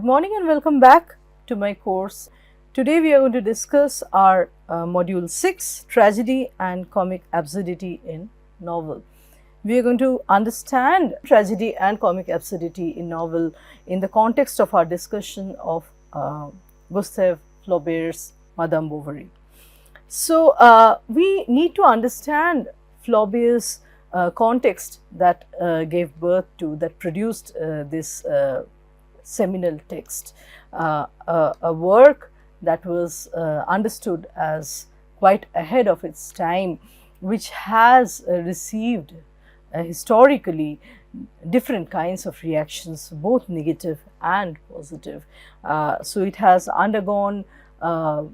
Good morning and welcome back to my course. Today we are going to discuss our module 6, Tragedy and Comic Absurdity in Novel. We are going to understand tragedy and comic absurdity in novel in the context of our discussion of Gustave Flaubert's Madame Bovary. So, we need to understand Flaubert's context that gave birth to, that produced this seminal text, a work that was understood as quite ahead of its time, which has received historically different kinds of reactions, both negative and positive. So, it has undergone a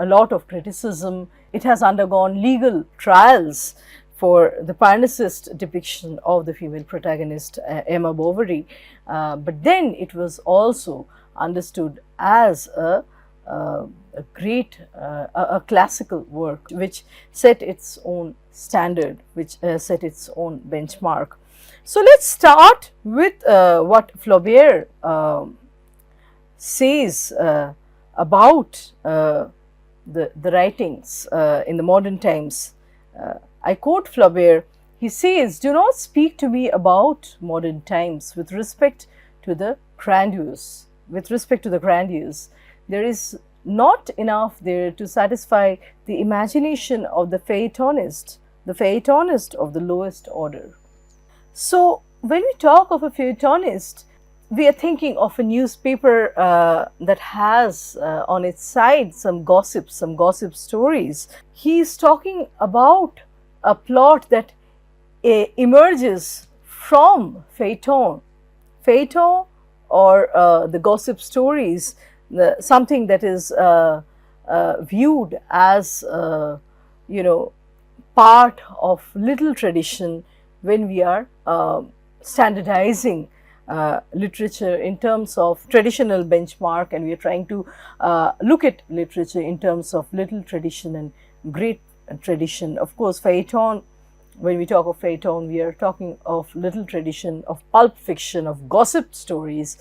lot of criticism. It has undergone legal trials for the Parnasist depiction of the female protagonist Emma Bovary, but then it was also understood as a great, a classical work which set its own standard, which set its own benchmark. So, let us start with what Flaubert says about the writings in the modern times. I quote Flaubert, he says, "Do not speak to me about modern times with respect to the grandiose. With respect to the grandiose, there is not enough there to satisfy the imagination of the feuilletonist of the lowest order." So, when we talk of a feuilletonist, we are thinking of a newspaper that has on its side some gossip stories. He is talking about a plot that emerges from feuilleton or the gossip stories, something that is viewed as part of little tradition when we are standardizing literature in terms of traditional benchmark, and we are trying to look at literature in terms of little tradition and great tradition. Of course, feuilleton, when we talk of feuilleton, we are talking of little tradition, of pulp fiction, of gossip stories,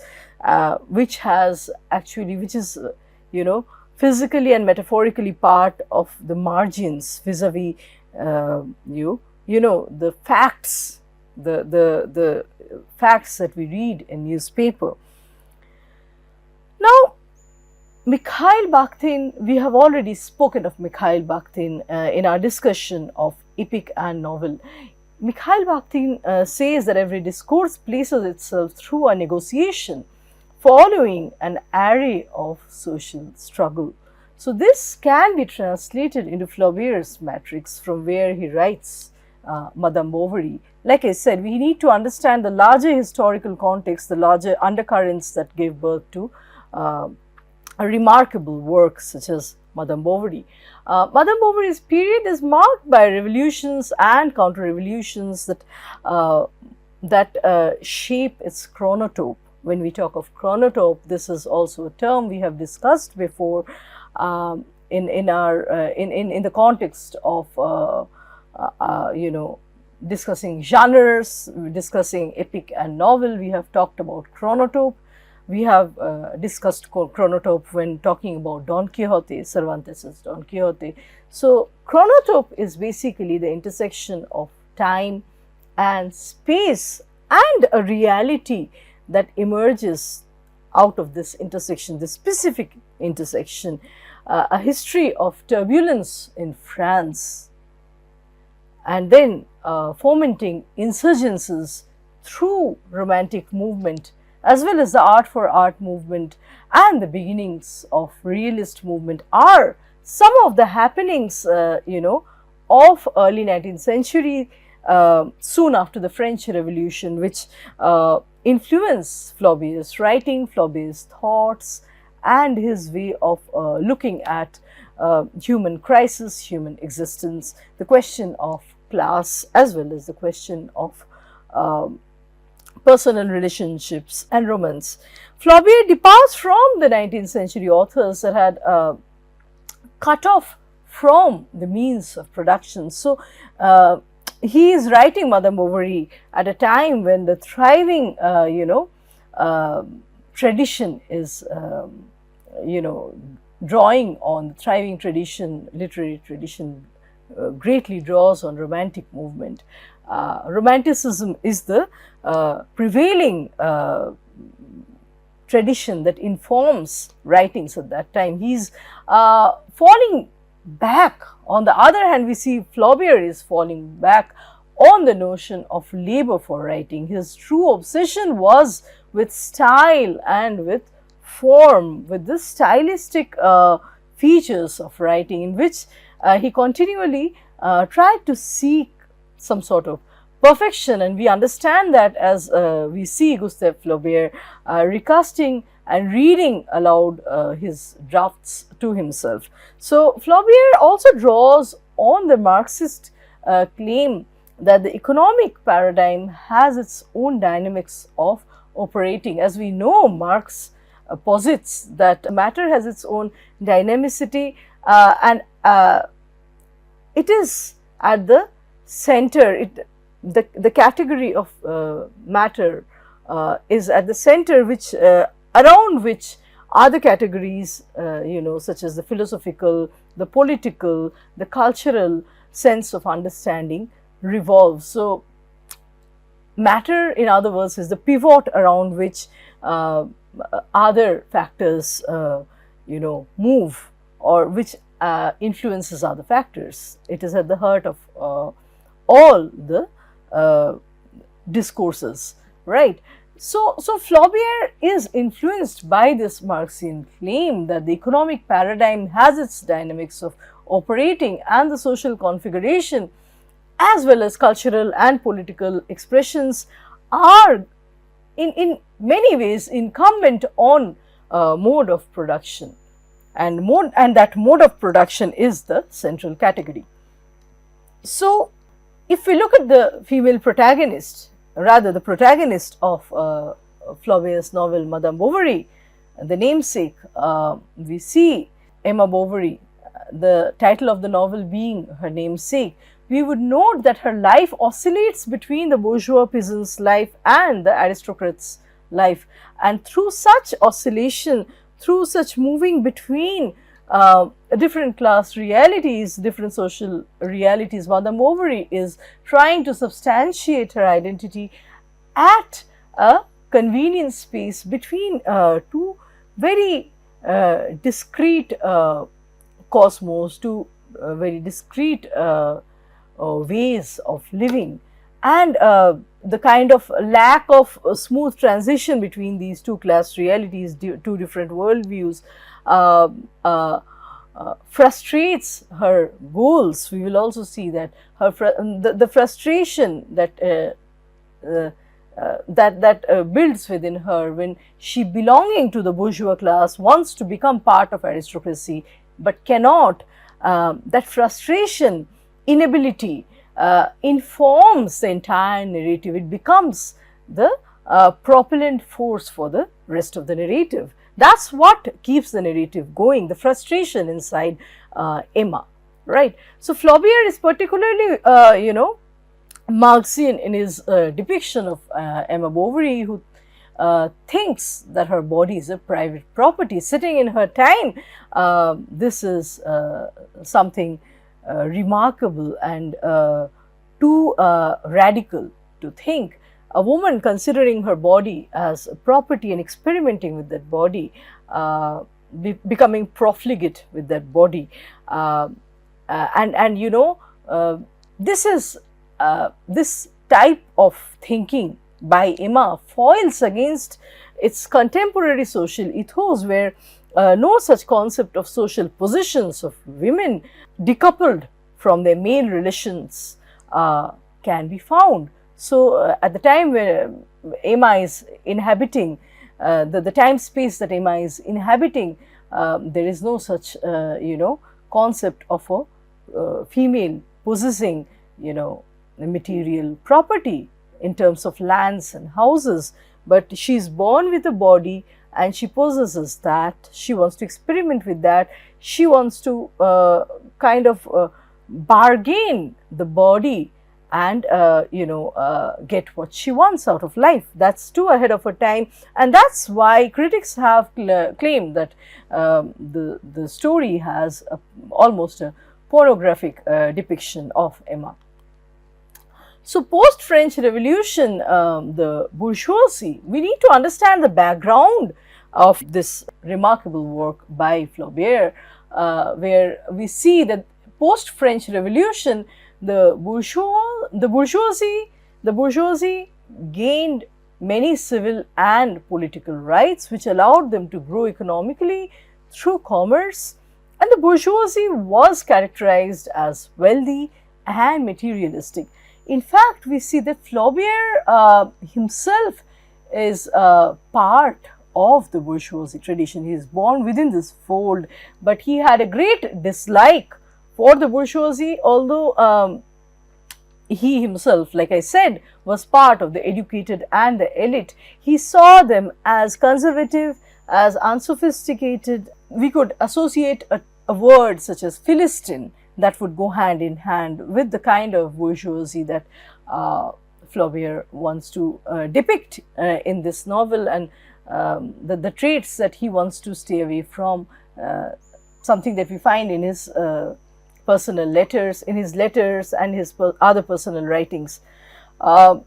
which is physically and metaphorically part of the margins vis-a-vis the facts, the facts that we read in newspaper. Now, Mikhail Bakhtin, we have already spoken of Mikhail Bakhtin in our discussion of epic and novel. Mikhail Bakhtin says that every discourse places itself through a negotiation following an array of social struggle. So, this can be translated into Flaubert's matrix, from where he writes Madame Bovary. Like I said, we need to understand the larger historical context, the larger undercurrents that gave birth to a remarkable work such as Madame Bovary. Madame Bovary's period is marked by revolutions and counter-revolutions that shape its chronotope. When we talk of chronotope, this is also a term we have discussed before in the context of discussing genres, discussing epic and novel. We have talked about chronotope. We have discussed chronotope when talking about Don Quixote, Cervantes's Don Quixote. So, chronotope is basically the intersection of time and space and a reality that emerges out of this intersection, this specific intersection, a history of turbulence in France, and then fomenting insurgencies through romantic movement, as well as the art for art movement and the beginnings of realist movement, are some of the happenings of early 19th century, soon after the French Revolution, which influenced Flaubert's writing, Flaubert's thoughts, and his way of looking at human crisis, human existence, the question of class, as well as the question of personal relationships and romance. Flaubert departs from the 19th century authors that had cut off from the means of production. So, he is writing Madame Bovary at a time when the thriving tradition is, drawing on, thriving tradition, literary tradition, greatly draws on romantic movement. Romanticism is the prevailing tradition that informs writings at that time. He's falling back. On the other hand, we see Flaubert is falling back on the notion of labor for writing. His true obsession was with style and with form, with the stylistic features of writing, in which he continually tried to seek some sort of perfection. And we understand that as we see Gustave Flaubert recasting and reading aloud his drafts to himself. So Flaubert also draws on the Marxist claim that the economic paradigm has its own dynamics of operating. As we know, Marx posits that matter has its own dynamicity, and it is at the center. The category of matter is at the center, which around which other categories, such as the philosophical, the political, the cultural sense of understanding revolves. So matter, in other words, is the pivot around which other factors move, or which influences other factors. It is at the heart of all the discourses, right? So Flaubert is influenced by this Marxian claim that the economic paradigm has its dynamics of operating, and the social configuration as well as cultural and political expressions are in many ways incumbent on mode of production, and that mode of production is the central category. So if we look at the female protagonist, rather the protagonist of Flaubert's novel Madame Bovary, the namesake, we see Emma Bovary, the title of the novel being her namesake. We would note that her life oscillates between the bourgeois peasant's life and the aristocrat's life, and through such oscillation, through such moving between different class realities, different social realities, Madame Bovary is trying to substantiate her identity at a convenient space between two very discrete cosmos, two very discrete ways of living, and the kind of lack of smooth transition between these two class realities, two different worldviews, frustrates her goals. We will also see that her the frustration that builds within her when she, belonging to the bourgeois class, wants to become part of aristocracy but cannot. That frustration, inability, informs the entire narrative. It becomes the propellant force for the rest of the narrative. That's what keeps the narrative going, the frustration inside Emma, right? So Flaubert is particularly, Marxian in his depiction of Emma Bovary, who thinks that her body is a private property. Sitting in her time, this is something remarkable and too radical to think. A woman considering her body as a property and experimenting with that body, becoming profligate with that body, this is this type of thinking by Emma foils against its contemporary social ethos, where no such concept of social positions of women decoupled from their male relations can be found. So at the time where Emma is inhabiting, the time space that Emma is inhabiting, there is no such concept of a female possessing material property in terms of lands and houses, but she is born with a body and she possesses that. She wants to experiment with that. She wants to bargain the body and get what she wants out of life. That's too ahead of her time, and that's why critics have claimed that the story has almost a pornographic depiction of Emma. So, post French Revolution, the bourgeoisie, we need to understand the background of this remarkable work by Flaubert, where we see that post French Revolution, the bourgeoisie gained many civil and political rights, which allowed them to grow economically through commerce, and the bourgeoisie was characterized as wealthy and materialistic. In fact, we see that Flaubert himself is part of the bourgeoisie tradition. He is born within this fold, but he had a great dislike for the bourgeoisie, although he himself, like I said, was part of the educated and the elite. He saw them as conservative, as unsophisticated. We could associate a word such as Philistine that would go hand in hand with the kind of bourgeoisie that Flaubert wants to depict in this novel, and the traits that he wants to stay away from, something that we find in his personal letters, and his other personal writings. The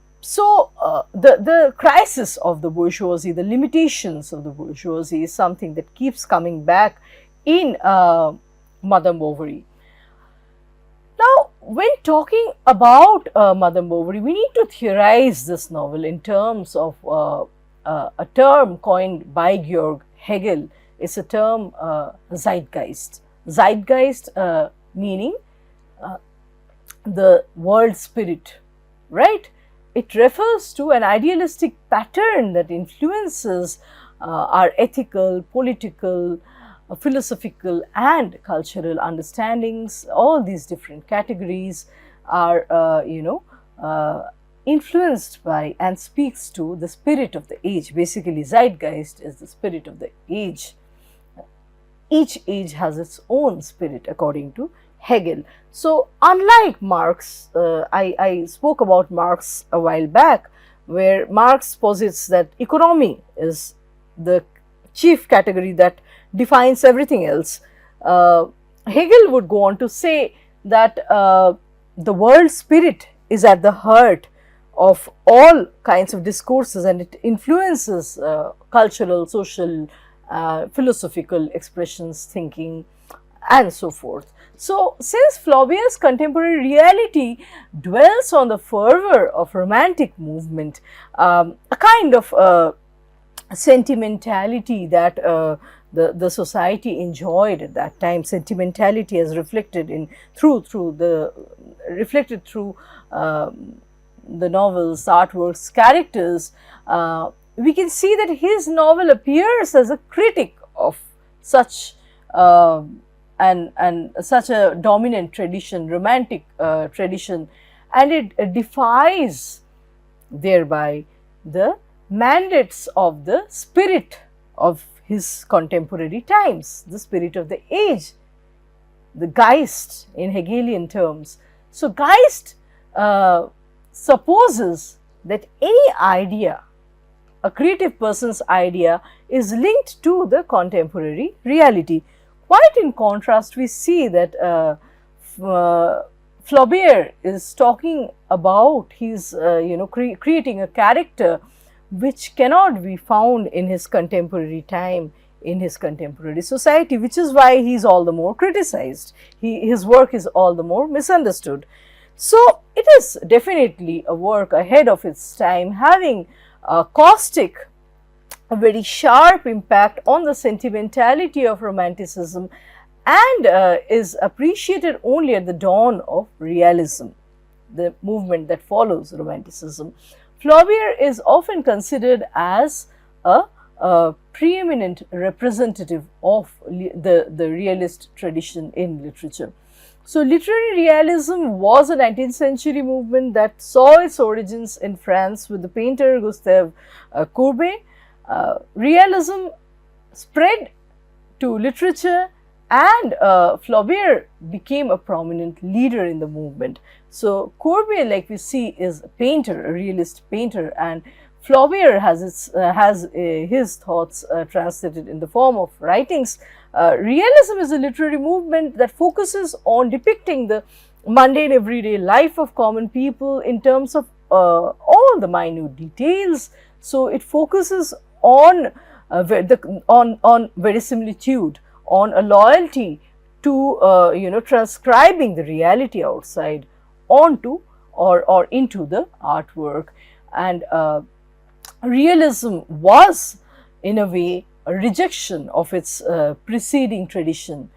crisis of the bourgeoisie, the limitations of the bourgeoisie, is something that keeps coming back in Madame Bovary. Now, when talking about Madame Bovary, we need to theorize this novel in terms of a term coined by Georg Hegel. It's a term zeitgeist. Zeitgeist meaning the world spirit, right? It refers to an idealistic pattern that influences our ethical, political, philosophical and cultural understandings. All these different categories are influenced by and speaks to the spirit of the age. Basically, zeitgeist is the spirit of the age. Each age has its own spirit, according to Hegel. So, unlike Marx, I spoke about Marx a while back, where Marx posits that economy is the chief category that defines everything else. Hegel would go on to say that the world spirit is at the heart of all kinds of discourses, and it influences cultural, social, philosophical expressions, thinking, and so forth. So, since Flaubert's contemporary reality dwells on the fervor of romantic movement, a kind of sentimentality that the society enjoyed at that time, sentimentality as reflected through the novels, artworks, characters, we can see that his novel appears as a critic of such and such a dominant tradition, romantic tradition, and it defies thereby the mandates of the spirit of his contemporary times, the spirit of the age, the Geist in Hegelian terms. So, Geist supposes that any idea, a creative person's idea, is linked to the contemporary reality. Quite in contrast, we see that Flaubert is talking about his, creating a character which cannot be found in his contemporary time, in his contemporary society, which is why he is all the more criticized. His work is all the more misunderstood. So, it is definitely a work ahead of its time, having a caustic, a very sharp impact on the sentimentality of romanticism, and is appreciated only at the dawn of realism, the movement that follows romanticism. Flaubert is often considered as a preeminent representative of the realist tradition in literature. So, literary realism was a 19th century movement that saw its origins in France with the painter Gustave Courbet. Realism spread to literature and Flaubert became a prominent leader in the movement. So Courbet, like we see, is a painter, a realist painter, and Flaubert has his thoughts translated in the form of writings. Realism is a literary movement that focuses on depicting the mundane everyday life of common people in terms of all the minute details. So it focuses on on verisimilitude, on a loyalty to transcribing the reality outside onto or into the artwork. And realism was, in a way, a rejection of its preceding tradition,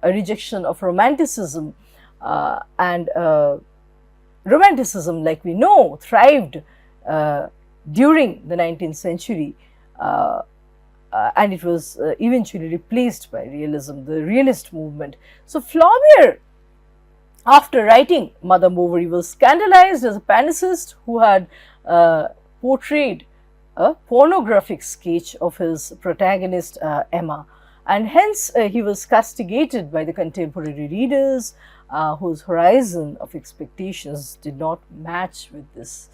a rejection of romanticism, and romanticism, like we know, thrived during the 19th century, and it was eventually replaced by realism, the realist movement. So Flaubert, after writing Madame Bovary, was scandalized as a panicist who had portrayed a pornographic sketch of his protagonist Emma, and hence he was castigated by the contemporary readers whose horizon of expectations did not match with this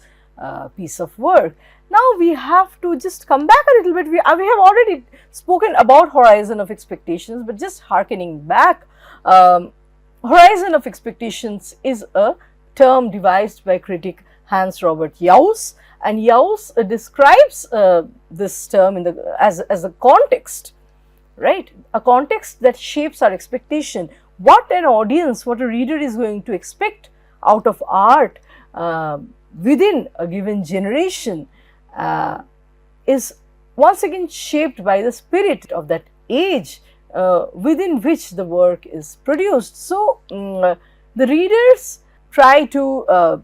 piece of work. Now we have to just come back a little bit. We have already spoken about horizon of expectations, but just hearkening back, horizon of expectations is a term devised by critic Hans Robert Jauss, and Jauss describes this term as a context, right? A context that shapes our expectation. What an audience, what a reader is going to expect out of art within a given generation is once again shaped by the spirit of that age within which the work is produced. So the readers try to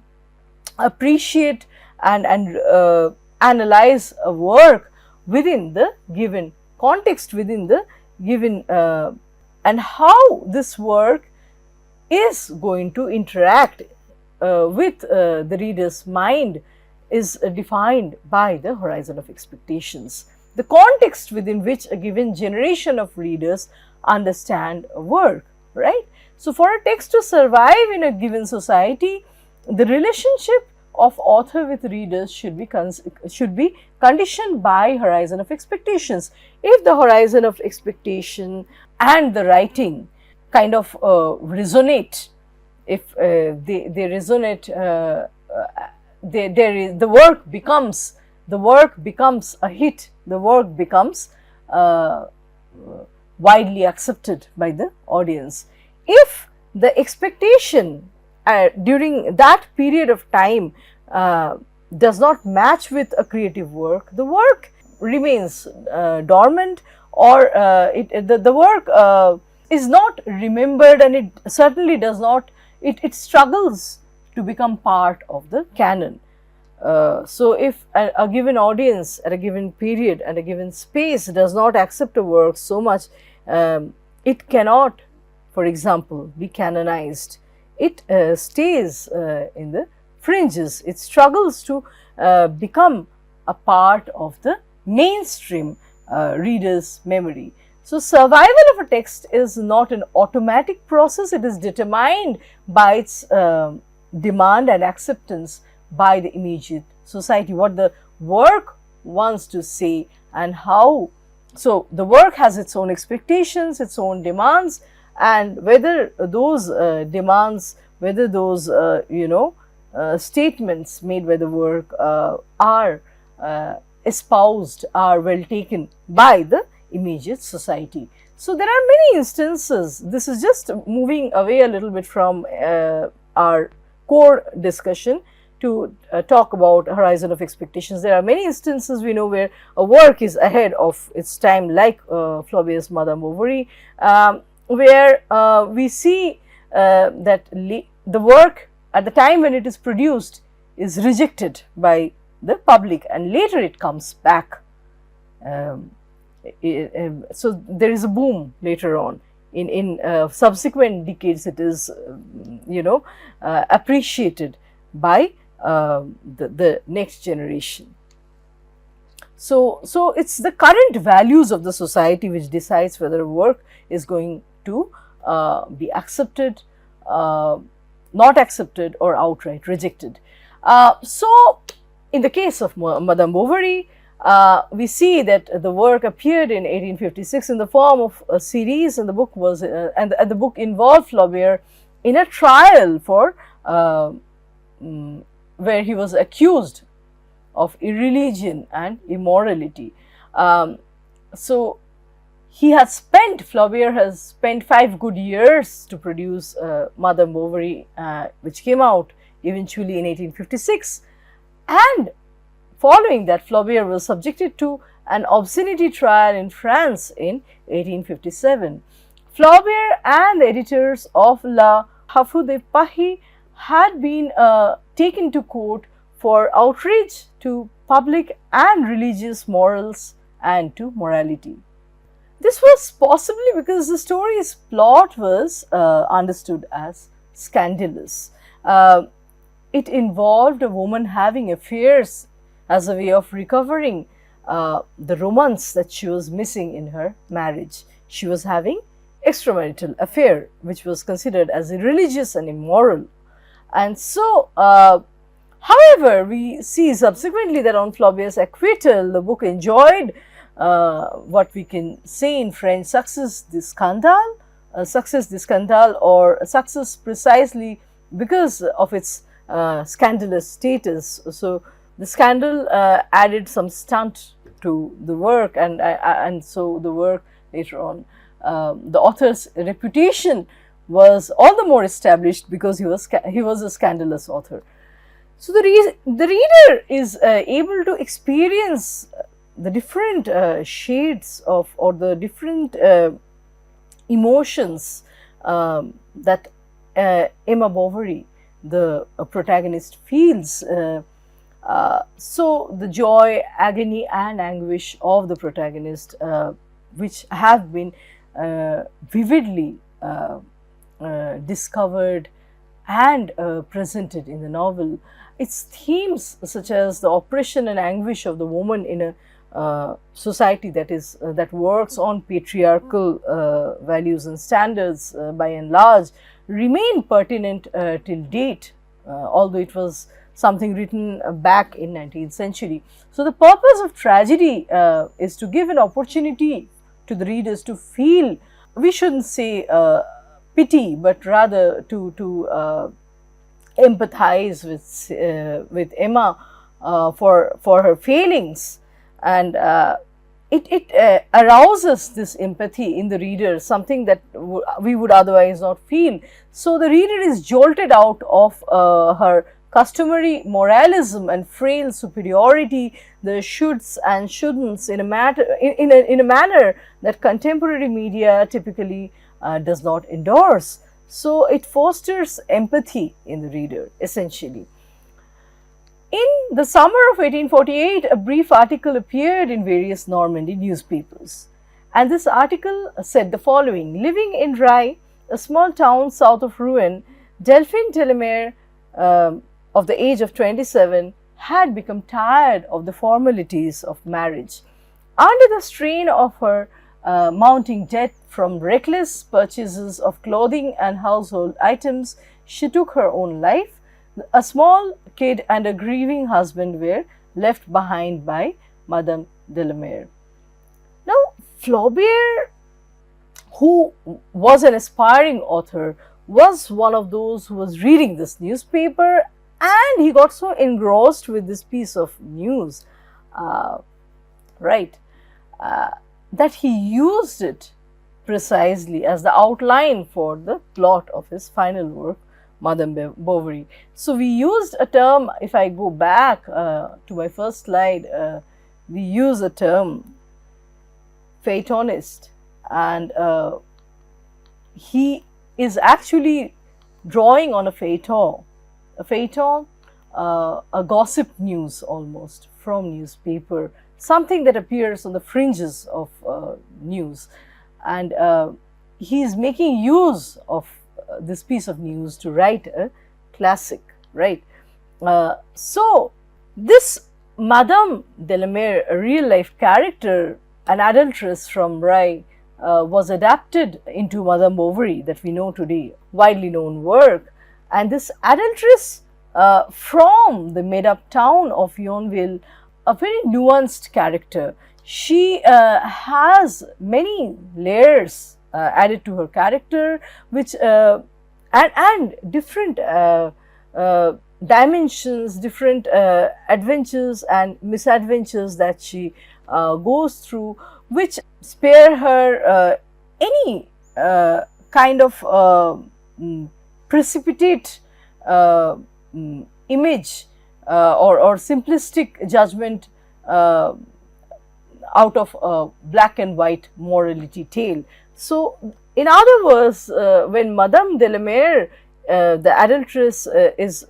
appreciate and analyze a work within the given context, within the given and how this work is going to interact with the reader's mind is defined by the horizon of expectations, the context within which a given generation of readers understand a work, right? So for a text to survive in a given society, the relationship of author with readers should be conditioned by horizon of expectations. If the horizon of expectation and the writing kind of resonate, if they resonate, the work becomes a hit, the work becomes widely accepted by the audience. If the expectation during that period of time does not match with a creative work, the work remains dormant, or the work is not remembered, and it certainly does not, it struggles to become part of the canon. So if a given audience at a given period and a given space does not accept a work so much, it cannot, for example, be canonized. It stays in the fringes. It struggles to become a part of the mainstream reader's memory. So survival of a text is not an automatic process. It is determined by its demand and acceptance by the immediate society, what the work wants to say and how. So the work has its own expectations, its own demands, and whether those demands, whether those statements made by the work are espoused, are well taken by the immediate society. So there are many instances. This is just moving away a little bit from our core discussion to talk about horizon of expectations. There are many instances we know where a work is ahead of its time, like Flaubert's Madame Bovary, where we see that the work at the time when it is produced is rejected by the public, and later it comes back. So there is a boom later on. In subsequent decades, it is appreciated by the next generation. So it's the current values of the society which decides whether a work is going to be accepted, not accepted, or outright rejected. So, in the case of Madame Bovary, we see that the work appeared in 1856 in the form of a series, and the book was and the book involved Flaubert in a trial for where he was accused of irreligion and immorality. So Flaubert has spent 5 good years to produce Madame Bovary, which came out eventually in 1856, and following that, Flaubert was subjected to an obscenity trial in France in 1857. Flaubert and the editors of La Havre de Paris had been taken to court for outrage to public and religious morals and to morality. This was possibly because the story's plot was understood as scandalous. It involved a woman having affairs as a way of recovering the romance that she was missing in her marriage. She was having extramarital affair, which was considered as irreligious and immoral. And so, however, we see subsequently that on Flaubert's acquittal, the book enjoyed what we can say in French success de scandale, or success precisely because of its scandalous status. So, the scandal added some stunt to the work, and so the work later on, the author's reputation was all the more established because he was a scandalous author. So the reader is able to experience the different shades of, or the different emotions that Emma Bovary, the protagonist, feels. So the joy, agony and anguish of the protagonist, which have been vividly discovered and presented in the novel. Its themes, such as the oppression and anguish of the woman in a society that works on patriarchal values and standards by and large, remain pertinent till date, although it was something written back in 19th century. So the purpose of tragedy is to give an opportunity to the readers to feel, we shouldn't say pity, but rather to empathize with Emma for her failings, and it arouses this empathy in the reader, something that we would otherwise not feel. So the reader is jolted out of her customary moralism and frail superiority, the shoulds and shouldn'ts, in a manner that contemporary media typically does not endorse. So it fosters empathy in the reader, essentially. In the summer of 1848, a brief article appeared in various Normandy newspapers, and this article said the following: living in Rye, a small town south of Rouen, Delphine Delamere, of the age of 27, had become tired of the formalities of marriage. Under the strain of her mounting debt from reckless purchases of clothing and household items, she took her own life. A small kid and a grieving husband were left behind by Madame Delamere. Now, Flaubert, who was an aspiring author, was one of those who was reading this newspaper, and he got so engrossed with this piece of news, that he used it precisely as the outline for the plot of his final work, Madame Bovary. So we used a term, if I go back to my first slide, we use a term feuilletonist, and he is actually drawing on a feuilleton, a gossip news almost from newspaper, something that appears on the fringes of news, and he is making use of this piece of news to write a classic, right? So this Madame Delamere, a real life character, an adulteress from Rye, was adapted into Madame Bovary that we know today, widely known work. And this adulteress from the made-up town of Yonville, a very nuanced character. She has many layers added to her character, which and different dimensions, different adventures and misadventures that she goes through, which spare her any kind of precipitate image or simplistic judgment out of a black and white morality tale. So, in other words, when Madame de la Mare, the adulteress, is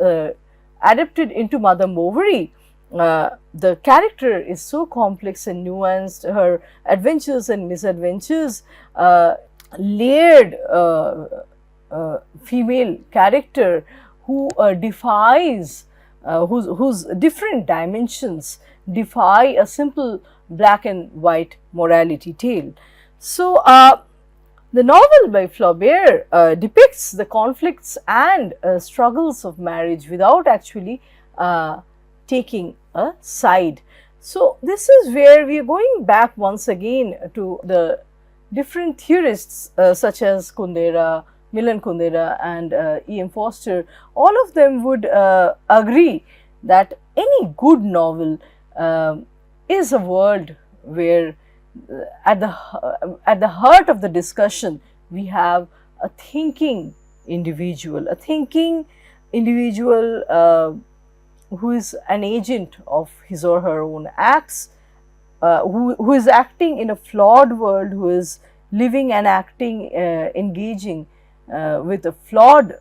adapted into Madame Bovary, the character is so complex and nuanced, her adventures and misadventures, layered female character who defies, whose different dimensions defy a simple black and white morality tale. So, the novel by Flaubert depicts the conflicts and struggles of marriage without actually taking a side. So, this is where we are going back once again to the different theorists such as Kundera, Milan Kundera and E.M. Forster. All of them would agree that any good novel is a world where at the heart of the discussion we have a thinking individual, who is an agent of his or her own acts, who is acting in a flawed world, who is living and acting, engaging with a flawed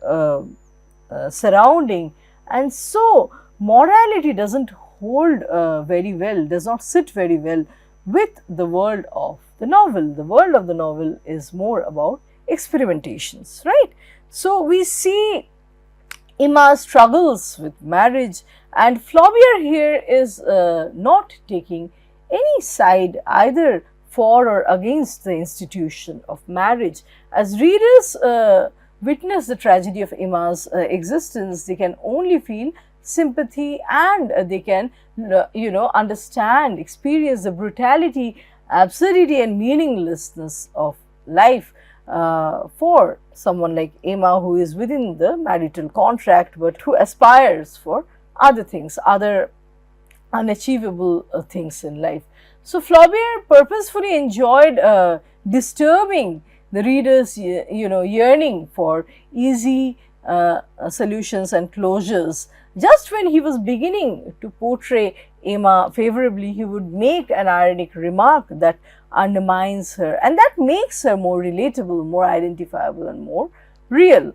surrounding. And so morality doesn't hold very well, does not sit very well with the world of the novel. The world of the novel is more about experimentations, right? So we see Emma struggles with marriage, and Flaubert here is not taking any side either for or against the institution of marriage. As readers witness the tragedy of Emma's existence, they can only feel sympathy and they can understand, experience the brutality, absurdity and meaninglessness of life for someone like Emma, who is within the marital contract but who aspires for other things, other unachievable things in life. So, Flaubert purposefully enjoyed disturbing the reader's yearning for easy solutions and closures. Just when he was beginning to portray Emma favorably, he would make an ironic remark that undermines her, and that makes her more relatable, more identifiable and more real.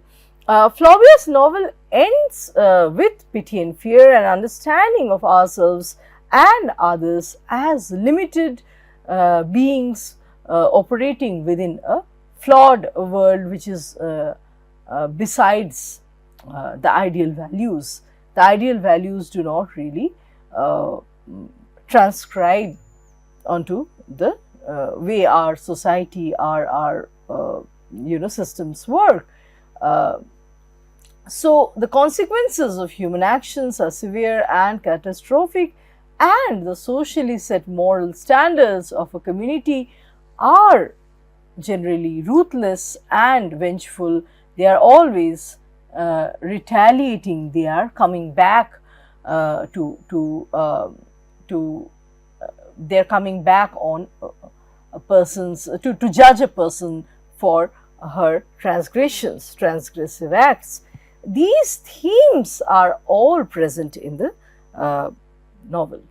Flaubert's novel ends with pity and fear and understanding of ourselves and others as limited beings operating within a flawed world which is besides the ideal values. The ideal values do not really transcribe onto the way our society, our systems work. So, the consequences of human actions are severe and catastrophic, and the socially set moral standards of a community are generally ruthless and vengeful. They are always retaliating. They are coming back they're coming back on a person's to judge a person for her transgressions, transgressive acts. These themes are all present in the novel.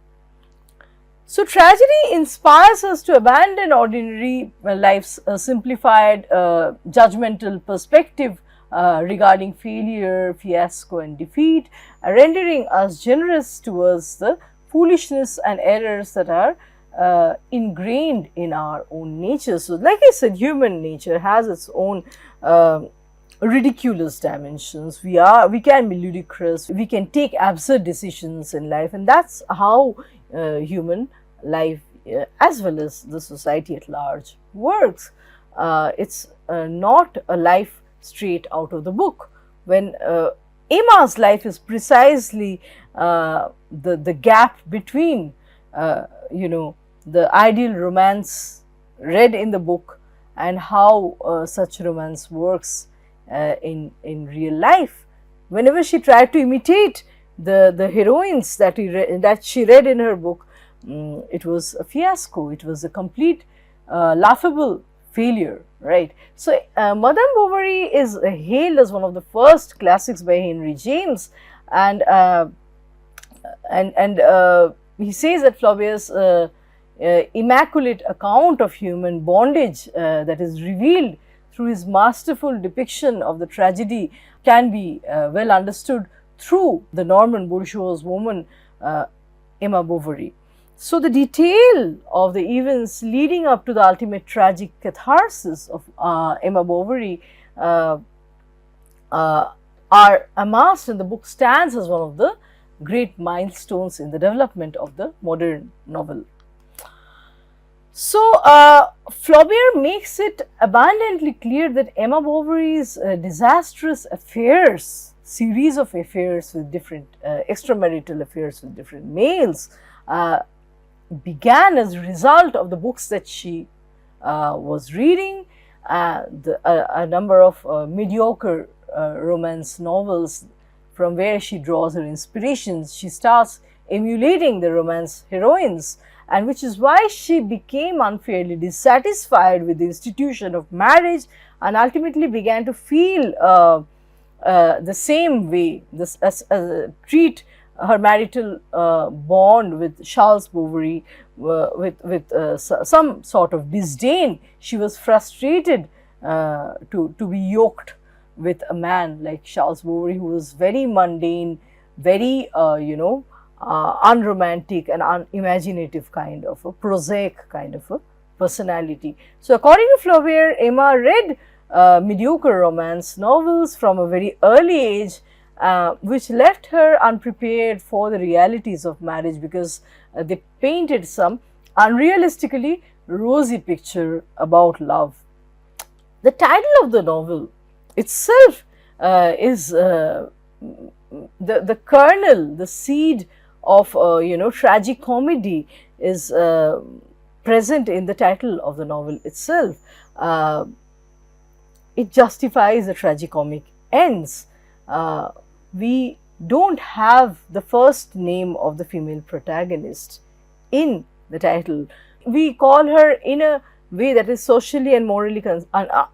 So, tragedy inspires us to abandon ordinary life's simplified judgmental perspective regarding failure, fiasco and defeat, rendering us generous towards the foolishness and errors that are ingrained in our own nature. So, like I said, human nature has its own ridiculous dimensions. We can be ludicrous, we can take absurd decisions in life, and that's how human life as well as the society at large works. it's not a life straight out of the book. When Emma's life is precisely the gap between the ideal romance read in the book and how such romance works in real life. Whenever she tried to imitate the heroines that she read in her book, it was a fiasco. It was a complete laughable failure, right? So, Madame Bovary is hailed as one of the first classics by Henry James, and he says that Flaubert's immaculate account of human bondage that is revealed through his masterful depiction of the tragedy can be well understood through the Norman bourgeois woman Emma Bovary. So, the detail of the events leading up to the ultimate tragic catharsis of Emma Bovary are amassed in the book, stands as one of the great milestones in the development of the modern novel. So, Flaubert makes it abundantly clear that Emma Bovary's disastrous affairs, series of affairs with different extramarital affairs with different males, began as a result of the books that she was reading, a number of mediocre romance novels from where she draws her inspirations. She starts emulating the romance heroines, and which is why she became unfairly dissatisfied with the institution of marriage and ultimately began to feel the same way, treat her marital bond with Charles Bovary with some sort of disdain. She was frustrated to be yoked with a man like Charles Bovary, who was very mundane, very unromantic and unimaginative kind of a prosaic kind of a personality. So, according to Flaubert, Emma read mediocre romance novels from a very early age, which left her unprepared for the realities of marriage, because they painted some unrealistically rosy picture about love. The title of the novel itself is the kernel, the seed of tragic comedy is present in the title of the novel itself. It justifies the tragicomic ends. We don't have the first name of the female protagonist in the title. We call her in a way that is socially and morally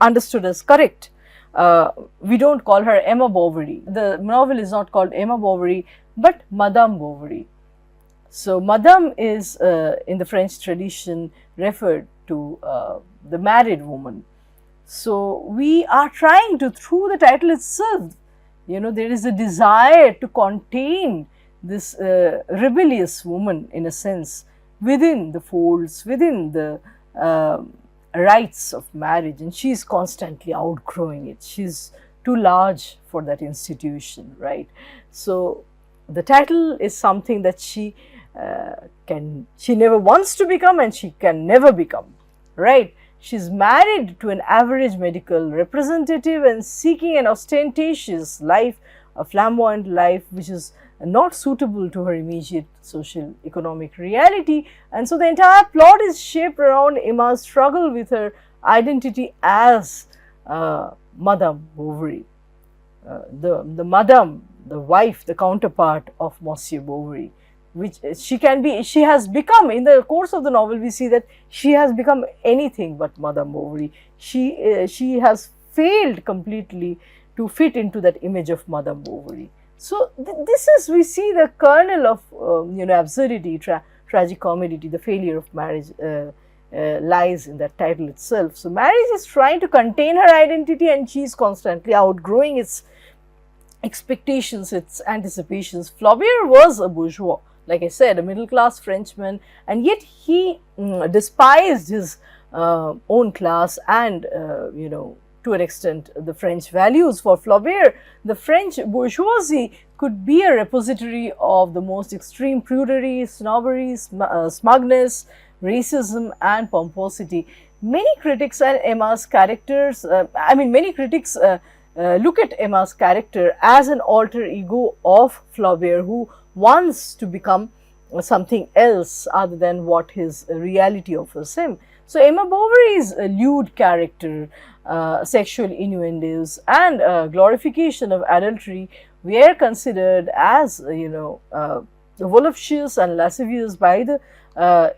understood as correct. We don't call her Emma Bovary. The novel is not called Emma Bovary, but Madame Bovary. So, Madame is in the French tradition referred to the married woman. So, we are trying to, through the title itself, there is a desire to contain this rebellious woman, in a sense, within the folds, within the rites of marriage, and she is constantly outgrowing it. She is too large for that institution, right? So, the title is something that she never wants to become, and she can never become, right? She is married to an average medical representative and seeking an ostentatious life, a flamboyant life, which is not suitable to her immediate social economic reality. And so, the entire plot is shaped around Emma's struggle with her identity as Madame Bovary, the Madame, the wife, the counterpart of Monsieur Bovary, which she has become. In the course of the novel, we see that she has become anything but Madame Bovary. She has failed completely to fit into that image of Madame Bovary. So, this is, we see the kernel of absurdity, tragic comedy, the failure of marriage lies in that title itself. So, marriage is trying to contain her identity, and she is constantly outgrowing its expectations, its anticipations. Flaubert was a bourgeois, like I said, a middle class Frenchman, and yet he despised his own class and to an extent the French values. For Flaubert, the French bourgeoisie could be a repository of the most extreme prudery, snobbery, smugness, racism and pomposity. many critics and Emma's characters, many critics look at Emma's character as an alter ego of Flaubert, who wants to become something else other than what his reality offers him. So, Emma Bovary's lewd character, sexual innuendos, and glorification of adultery were considered as, voluptuous and lascivious by the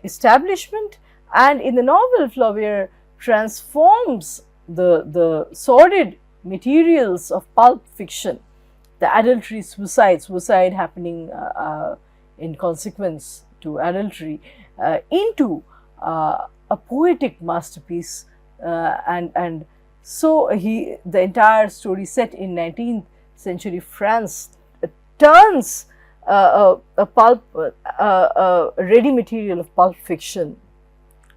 establishment. And in the novel, Flaubert transforms the sordid materials of pulp fiction, the adultery, suicide happening in consequence to adultery, into a poetic masterpiece, and so the entire story, set in 19th century France, turns a ready material of pulp fiction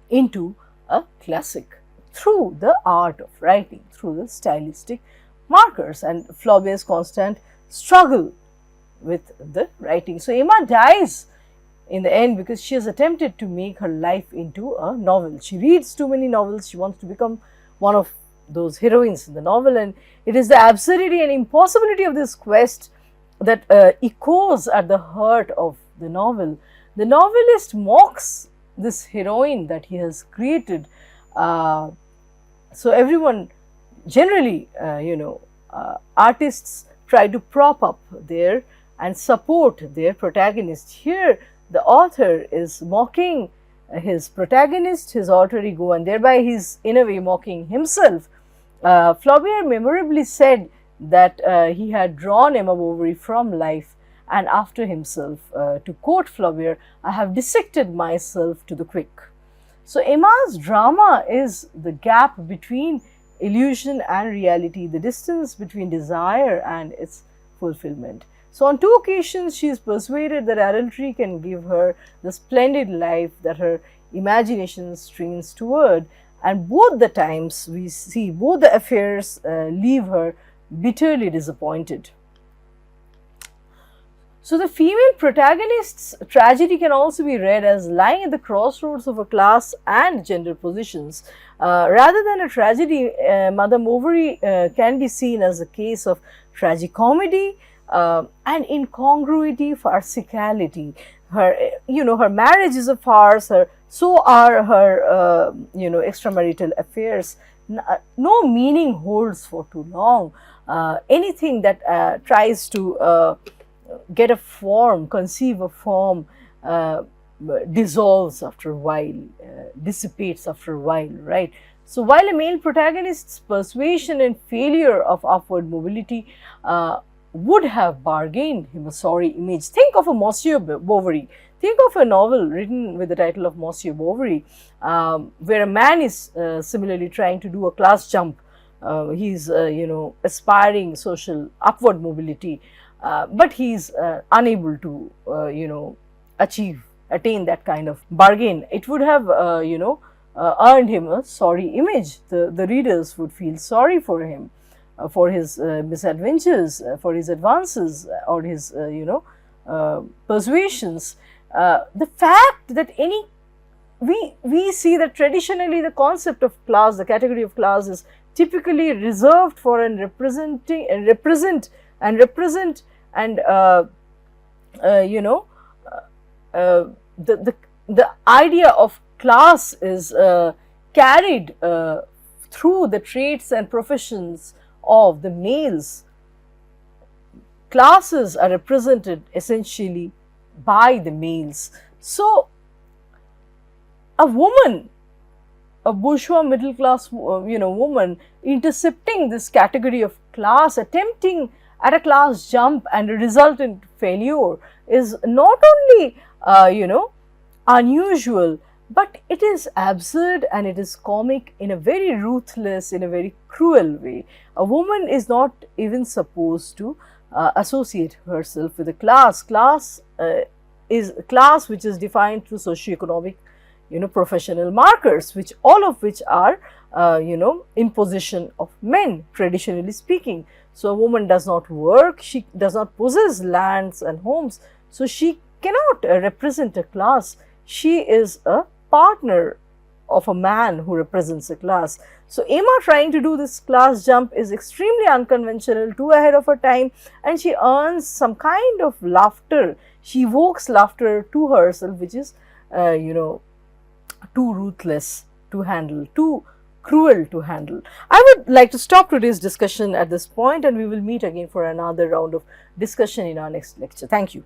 into a classic through the art of writing, through the stylistic markers and Flaubert's constant struggle with the writing. So, Emma dies in the end because she has attempted to make her life into a novel. She reads too many novels, she wants to become one of those heroines in the novel, and it is the absurdity and impossibility of this quest that echoes at the heart of the novel. The novelist mocks this heroine that he has created. So everyone generally, artists try to prop up their and support their protagonist. Here, the author is mocking his protagonist, his alter ego, and thereby he's in a way mocking himself. Flaubert memorably said that he had drawn Emma Bovary from life and after himself. To quote Flaubert, "I have dissected myself to the quick." So, Emma's drama is the gap between illusion and reality, the distance between desire and its fulfillment. So, on 2 occasions, she is persuaded that adultery can give her the splendid life that her imagination strains toward, and both the times we see both the affairs leave her bitterly disappointed. So, the female protagonist's tragedy can also be read as lying at the crossroads of a class and gender positions. Rather than a tragedy, Madame Bovary can be seen as a case of tragicomedy and incongruity, farcicality. Her marriage is a farce, so are her, extramarital affairs. No meaning holds for too long. Anything that tries to get a form, conceive a form, dissolves after a while, dissipates after a while, right? So, while a male protagonist's persuasion and failure of upward mobility would have bargained him a sorry image. Think of a Monsieur Bovary. Think of a novel written with the title of Monsieur Bovary, where a man is similarly trying to do a class jump. He's, aspiring social upward mobility, but he's unable to, attain that kind of bargain. It would have, earned him a sorry image. The readers would feel sorry for him, for his misadventures, for his advances, or his, persuasions. The fact that we see that traditionally the concept of class, the category of class, is typically reserved for and represent the idea of class is carried through the traits and professions of the males. Classes are represented essentially by the males. So, a woman, a bourgeois middle class, woman, intercepting this category of class, attempting at a class jump and a resultant failure, is not only, unusual, but it is absurd and it is comic in a very ruthless, in a very cruel way. A woman is not even supposed to associate herself with a class. Class is a class which is defined through socioeconomic, professional markers, which all of which are, imposition of men, traditionally speaking. So, a woman does not work, she does not possess lands and homes, so she cannot represent a class. She is a partner of a man who represents a class. So Emma trying to do this class jump is extremely unconventional, too ahead of her time, and she earns some kind of laughter. She evokes laughter to herself, which is, too ruthless to handle, too cruel to handle. I would like to stop today's discussion at this point, and we will meet again for another round of discussion in our next lecture. Thank you.